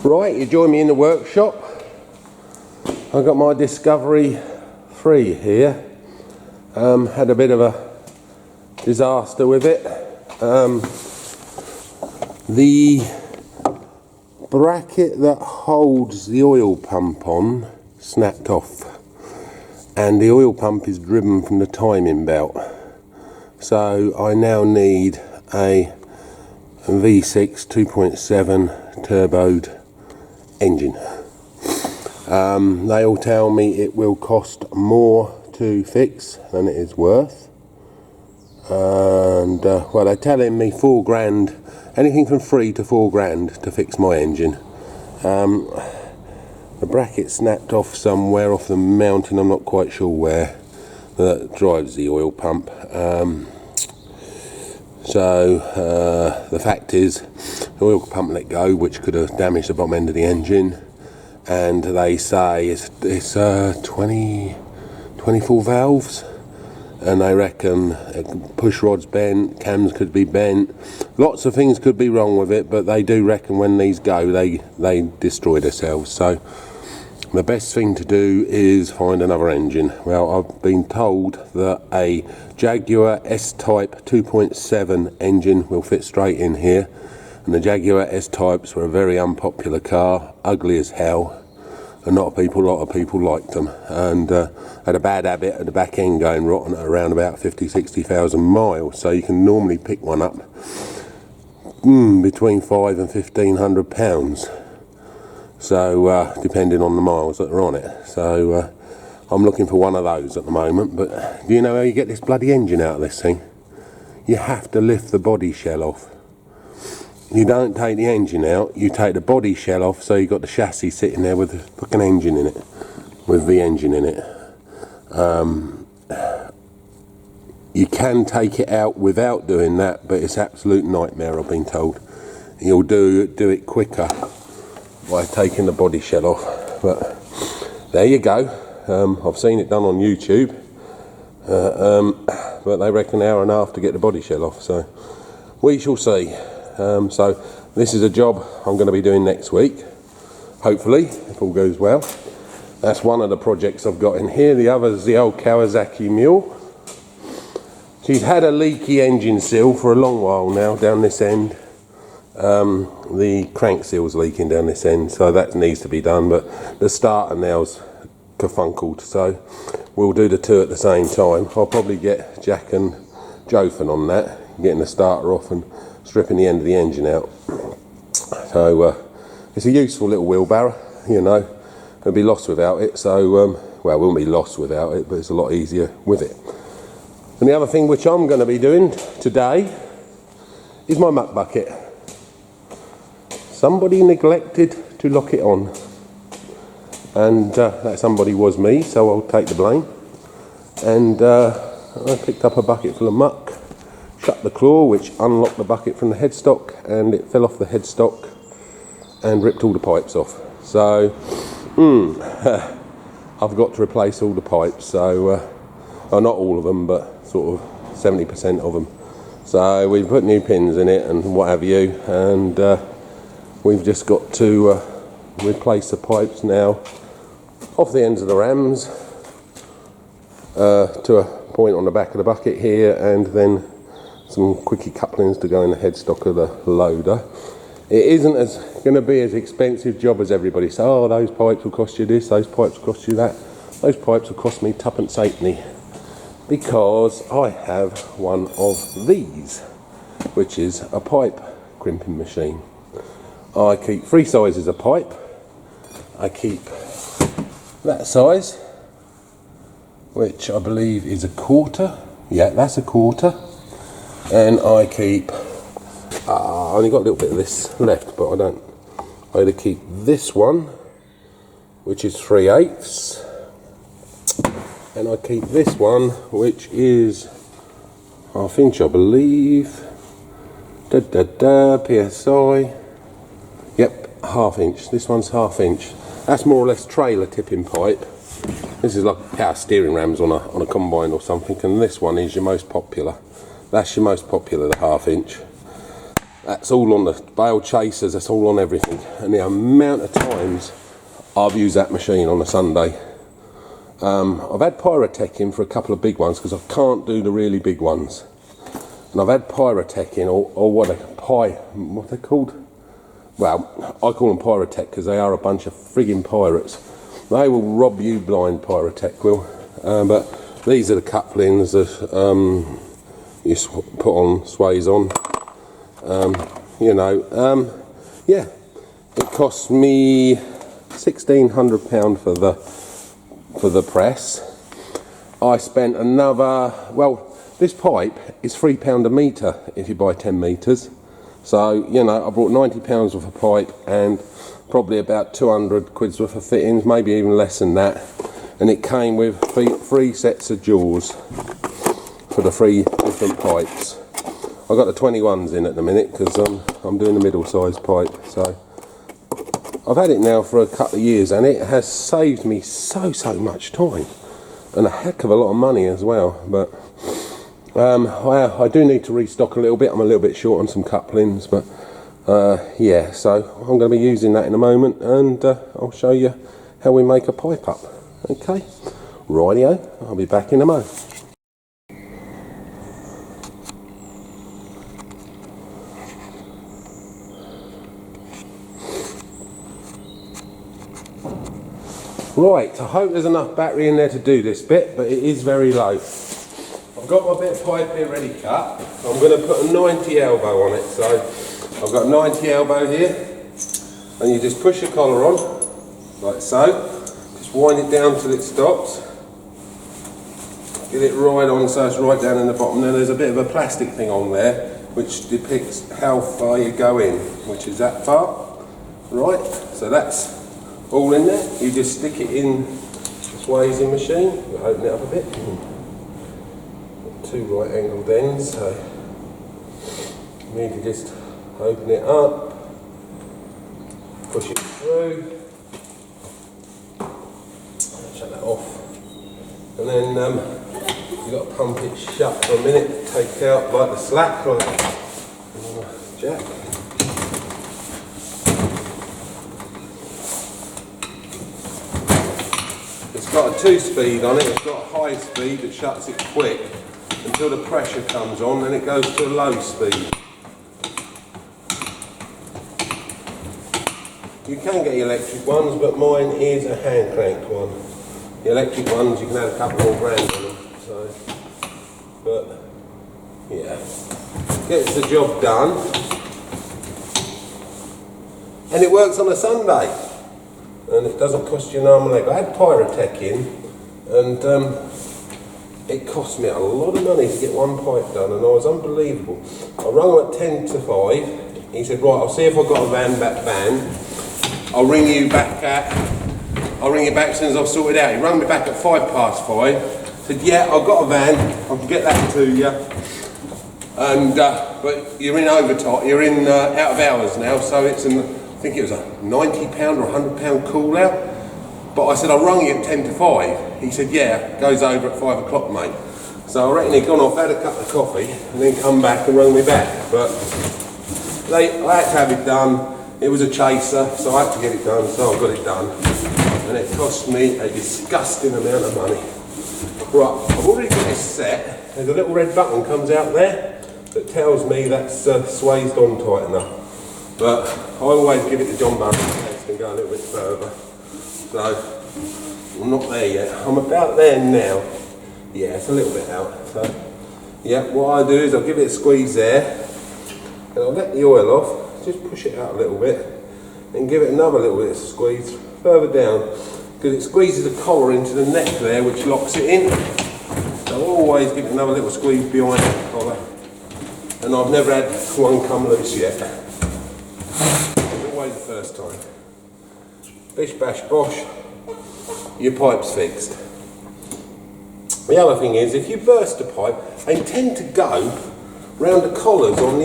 Right, you join me in the workshop. I've got my Discovery 3 here. Had a bit of a disaster with it. The bracket that holds the oil pump on snapped off, and the oil pump is driven from the timing belt. So I now need a V6 2.7 turboed engine. They all tell me it will cost more to fix than it is worth, and well, they're telling me £4 grand, anything from £3 to £4 to fix my engine. The bracket snapped off somewhere off the mountain, I'm not quite sure where, that drives the oil pump. The fact is, the oil pump let go, which could have damaged the bottom end of the engine, and they say it's 24 valves, and they reckon push rod's bent, cams could be bent, lots of things could be wrong with it, but they do reckon when these go, they destroy themselves. So the best thing to do is find another engine. Well, I've been told that a Jaguar S-Type 2.7 engine will fit straight in here, and the Jaguar S-Types were a very unpopular car, ugly as hell, and a lot of people liked them, and had a bad habit at the back end going rotten at around about 50,000-60,000 miles. So you can normally pick one up between £500 and £1,500. So depending on the miles that are on it. So I'm looking for one of those at the moment. But do you know how you get this bloody engine out of this thing? You have to lift the body shell off. You don't take the engine out, you take the body shell off, so you've got the chassis sitting there with the fucking engine in it, with the engine in it. You can take it out without doing that, but it's absolute nightmare, I've been told. You'll do it quicker by taking the body shell off. But there you go. I've seen it done on YouTube, but they reckon an hour and a half to get the body shell off, so we shall see. So this is a job I'm going to be doing next week, hopefully, if all goes well. That's one of the projects I've got in here. The other is the old Kawasaki Mule. She's had a leaky engine seal for a long while now down this end. The crank seal's leaking down this end, so that needs to be done, but the starter now's kerfunkled, so we'll do the two at the same time. I'll probably get Jack and Jothan on that, getting the starter off and stripping the end of the engine out. So it's a useful little wheelbarrow, you know. It'll be lost without it, so well, it won't be lost without it, but it's a lot easier with it. And the other thing which I'm going to be doing today is my muck bucket. Somebody neglected to lock it on, and that somebody was me, so I'll take the blame. And I picked up a bucket full of muck, shut the claw, which unlocked the bucket from the headstock, and it fell off the headstock and ripped all the pipes off. So I've got to replace all the pipes, so well, not all of them, but sort of 70% of them. So we put new pins in it and what have you, and we've just got to replace the pipes now off the ends of the rams to a point on the back of the bucket here, and then some quickie couplings to go in the headstock of the loader. It isn't going to be as expensive job as everybody says. Oh, those pipes will cost you this, those pipes will cost you that. Those pipes will cost me tuppence halfpenny, because I have one of these, which is a pipe crimping machine. I keep 3 sizes of pipe. I keep that size, which I believe is 1/4. Yeah, that's 1/4. And I keep, I only got a little bit of this left, but I don't. I either keep this one, which is 3/8, and I keep this one, which is 1/2 inch, I believe. PSI. Yep, 1/2 inch. This one's 1/2 inch. That's more or less trailer tipping pipe. This is like power steering rams on a combine or something, and this one is your most popular. That's your most popular, the 1/2 inch. That's all on the bale chasers, that's all on everything. And the amount of times I've used that machine on a Sunday. I've had Pyrotech in for a couple of big ones because I can't do the really big ones. And I've had Pyrotech in, or what they're called? Well, I call them Pyrotech because they are a bunch of frigging pirates. They will rob you blind, Pyrotech will. But these are the couplings that you put on, sways on. Yeah, it cost me £1,600 for the press. I spent another, well, this pipe is £3 a metre if you buy 10 metres. So, I bought £90 worth of pipe and probably about 200 quid's worth of fittings, maybe even less than that. And it came with three sets of jaws for the 3 different pipes. I've got the 21s in at the minute because I'm doing the middle-sized pipe. So I've had it now for a couple of years and it has saved me so much time and a heck of a lot of money as well. But I do need to restock a little bit. I'm a little bit short on some couplings, but yeah, so I'm going to be using that in a moment and I'll show you how we make a pipe up. Okay, rightio, I'll be back in a mo. Right, I hope there's enough battery in there to do this bit, but it is very low. I've got my bit of pipe here ready cut. I'm going to put a 90 elbow on it. So I've got 90 elbow here, and you just push your collar on, like so. Just wind it down till it stops. Get it right on so it's right down in the bottom. Now there's a bit of a plastic thing on there, which depicts how far you go in, which is that far. Right, so that's all in there. You just stick it in the swaying machine. You open it up a bit. Got 2 right angled ends, so you need to just open it up, push it through, shut that off, and then you've got to pump it shut for a minute, take out like the slack, like jack. It's got a 2-speed on it. It's got a high speed that shuts it quick until the pressure comes on, then it goes to a low speed. You can get electric ones, but mine is a hand cranked one. The electric ones you can have a couple more grand on them. So, but yeah, gets the job done, and it works on a Sunday. And it doesn't cost you an arm and leg. I had Pyrotech in, and it cost me a lot of money to get one pipe done, and I was unbelievable. I rang him at 10 to 5. He said, right, I'll see if I've got a van. I'll ring you back as soon as I've sorted it out. He rang me back at 5:05. Said, yeah, I've got a van. I can get that to you. And but you're in overtime. You're in out of hours now, so it's I think it was a £90 or £100 call out. But I said, I rung you at 10 to 5. He said, yeah, goes over at 5 o'clock, mate. So I reckon he'd gone off, had a cup of coffee, and then come back and rung me back. But I had to have it done. It was a chaser, so I had to get it done, so I got it done. And it cost me a disgusting amount of money. Right, I've already got this set. There's a little red button comes out there that tells me that's swayed on tight enough. But I always give it to John Bunn in case I can go a little bit further. So, I'm not there yet. I'm about there now. Yeah, it's a little bit out. So, yeah, what I do is I'll give it a squeeze there, and I'll let the oil off, just push it out a little bit, and give it another little bit of squeeze further down, because it squeezes the collar into the neck there, which locks it in. So I'll always give it another little squeeze behind the collar, and I've never had one come loose yet. Always the first time. Bish bash bosh, your pipe's fixed. The other thing is, if you burst a pipe, they tend to go round the collars on the